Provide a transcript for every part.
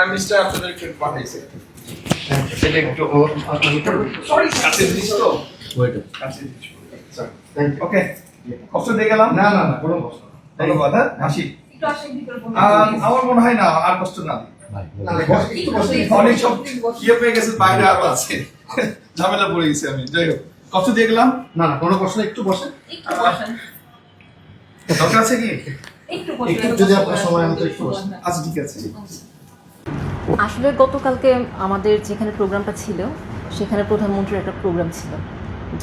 Prime minister আপনাদেরকে পাঠাইছে সেটা একটু সরি কাছে দিস তো ওয়েট কাছে দিস ওকে কষ্ট দিয়ে গেলাম না না না কোনো কষ্ট ধন্যবাদ হ্যাঁ হাসি একটু আসেন ভিতরে বসুন। আমার মনে হয় না আর কষ্ট না অনেক সব ইয়ে পেয়ে গেছে বাইরে আরো আছে ঝামেলা পড়ে গেছি আমি যাই হোক কষ্ট দিয়ে গেলাম না না কোনো কষ্ট একটু বসে একটু বসেন দরকার আছে কি একটু বসেন একটু যদি আপনার সময় মতো একটু বসেন আচ্ছা ঠিক আছে আসলে গতকালকে আমাদের যেখানে প্রোগ্রামটা ছিল সেখানে প্রধানমন্ত্রীর একটা প্রোগ্রাম ছিল।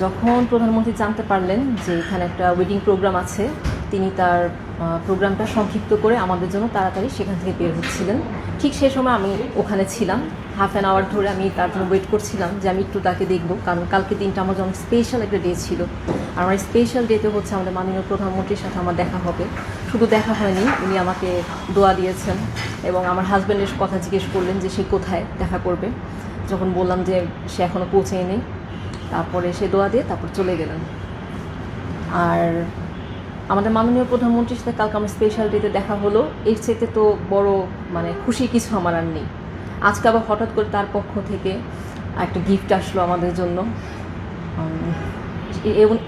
যখন প্রধানমন্ত্রী জানতে পারলেন যে এখানে একটা ওয়েডিং প্রোগ্রাম আছে, তিনি তার প্রোগ্রামটা সংক্ষিপ্ত করে আমাদের জন্য তাড়াতাড়ি সেখান থেকে বের হচ্ছিলেন। ঠিক সেই সময় আমি ওখানে ছিলাম, হাফ অ্যান আওয়ার ধরে আমি তার জন্য ওয়েট করছিলাম যে আমি একটু তাকে দেখবো, কারণ কালকে দিনটা আমার জন্য স্পেশাল একটা ডে ছিল। আর আমার স্পেশাল ডেতে হচ্ছে আমাদের মাননীয় প্রধানমন্ত্রীর সাথে আমার দেখা হবে। শুধু দেখা হয়নি, উনি আমাকে দোয়া দিয়েছেন এবং আমার হাজব্যান্ডের কথা জিজ্ঞেস করলেন যে সে কোথায় দেখা করবে। যখন বললাম যে সে এখনও পৌঁছেনি, তারপরে সে দোয়া দিয়ে তারপর চলে গেলেন। আর আমাদের মাননীয় প্রধানমন্ত্রীর সাথে কালকে আমার স্পেশাল ডেতে দেখা হলো, এর চাইতে তো বড় মানে খুশি কিছু আমার আর নেই। আজকে আবার হঠাৎ করে তার পক্ষ থেকে একটা গিফট আসলো আমাদের জন্য।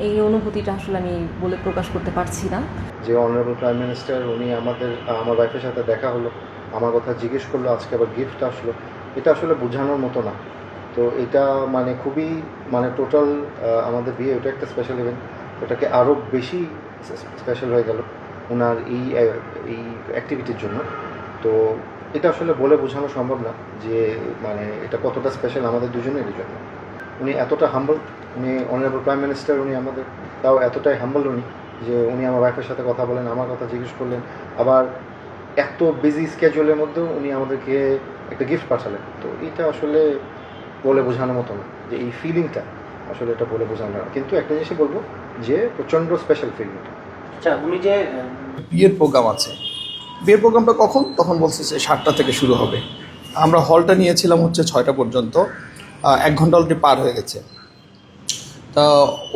এই অনুভূতিটা আসলে আমি বলে প্রকাশ করতে পারছি না। যে অনারেবল প্রাইম মিনিস্টার উনি আমার ওয়াইফের সাথে দেখা হলো, আমার কথা জিজ্ঞেস করলো, আজকে আবার গিফট আসলো, এটা আসলে বোঝানোর মতো না। তো এটা মানে খুবই মানে টোটাল আমাদের বিয়ে ওটা একটা স্পেশাল ইভেন্ট, ওটাকে আরও বেশি স্পেশাল হয়ে গেল ওনার এই অ্যাক্টিভিটির জন্য। তো এটা আসলে বলে বোঝানো সম্ভব না যে মানে এটা কতটা স্পেশাল আমাদের দুজনেরই জন্য। উনি এতটা হাম্বল, উনি অনারেবল প্রাইম মিনিস্টার, উনি আমাদের তাও এতটাই হাম্বল উনি যে উনি আমার ওয়াইফের সাথে কথা বলেন, আমার কথা জিজ্ঞেস করলেন, আবার এত বিজি স্কেজুলের মধ্যেও উনি আমাদেরকে একটা গিফট পাঠালেন। তো এটা আসলে বলে বোঝানোর মতো না, যে এই ফিলিংটা আসলে এটা বলে বোঝানো না। কিন্তু একটা জিনিসই বলবো যে প্রচণ্ড স্পেশাল ফিলিংটা। আচ্ছা, উনি যে বিয়ের প্রোগ্রাম আছে, বিয়ের প্রোগ্রামটা কখন? তখন বলছে যে 7টা থেকে শুরু হবে। আমরা হলটা নিয়েছিলাম হচ্ছে 6টা পর্যন্ত, 1 ঘন্টা অলরেডি পার হয়ে গেছে। তা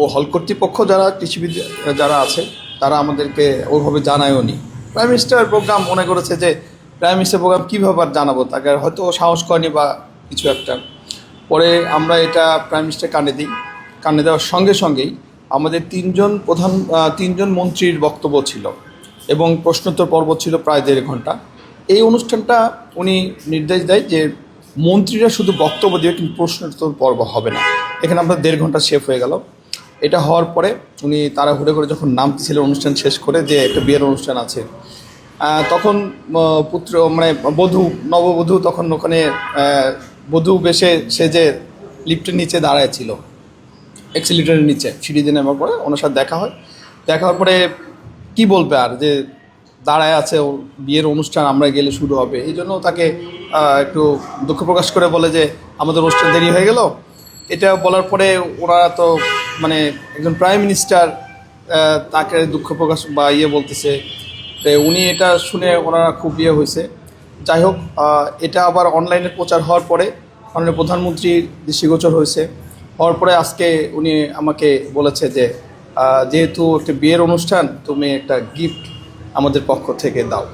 ও হল কর্তৃপক্ষ যারা কৃষিবিদ যারা আছে তারা আমাদেরকে ওইভাবে জানায়ও নি। প্রাইম মিনিস্টার প্রোগ্রাম মনে করেছে যে প্রাইম মিনিস্টার প্রোগ্রাম কীভাবে আর জানাবো, তাকে হয়তো সাহস করেনি বা কিছু একটা। পরে আমরা এটা প্রাইম মিনিস্টার কানে দিই, কানে দেওয়ার সঙ্গে সঙ্গেই আমাদের 3জন মন্ত্রীর বক্তব্য ছিল এবং প্রশ্নোত্তর পর্ব ছিল প্রায় 1.5 ঘন্টা। এই অনুষ্ঠানটা উনি নির্দেশ দেয় যে মন্ত্রীরা শুধু বক্তব্য দিয়ে, কিন্তু প্রশ্নোত্তর পর্ব হবে না। এখানে আমরা 1.5 ঘন্টা শেষ হয়ে গেল। এটা হওয়ার পরে উনি তাড়াহুড়ো করে যখন নামতেছিলেন অনুষ্ঠান শেষ করে, যে একটা বিয়ের অনুষ্ঠান আছে, তখন পুত্র মানে নববধূ তখন ওখানে বধূ বেশে সেজে লিফটের নিচে দাঁড়ায় ছিল, এক্সিলিটারের নিচে সিঁড়ি দিয়ে নামার পরে ওনার সাথে দেখা হয়। দেখা হওয়ার পরে কী বলবে আর, যে দাঁড়ায় আছে, ও বিয়ের অনুষ্ঠান আমরা গেলে শুরু হবে। এই জন্য তাকে একটু দুঃখ প্রকাশ করে বলে যে আমাদের অনুষ্ঠান দেরি হয়ে গেল। এটা বলার পরে ওনারা তো মানে একজন প্রাইম মিনিস্টার, তাকে দুঃখ প্রকাশ বা বলতেছে, তো উনি এটা শুনে ওনারা খুব হয়েছে। যাই হোক, এটা আবার অনলাইনে প্রচার হওয়ার পরে মাননীয় প্রধানমন্ত্রীর দৃষ্টিগোচর হয়েছে। হওয়ার পরে আজকে উনি আমাকে বলেছে যে যেহেতু একটা বিয়ের অনুষ্ঠান, তুমি একটা গিফট আমাদের পক্ষ থেকে দাও।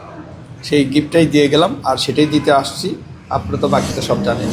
সেই গিফটটাই দিয়ে গেলাম, আর সেটাই দিতে আসছি। আপনারা তো বাকিটা সব জানেন।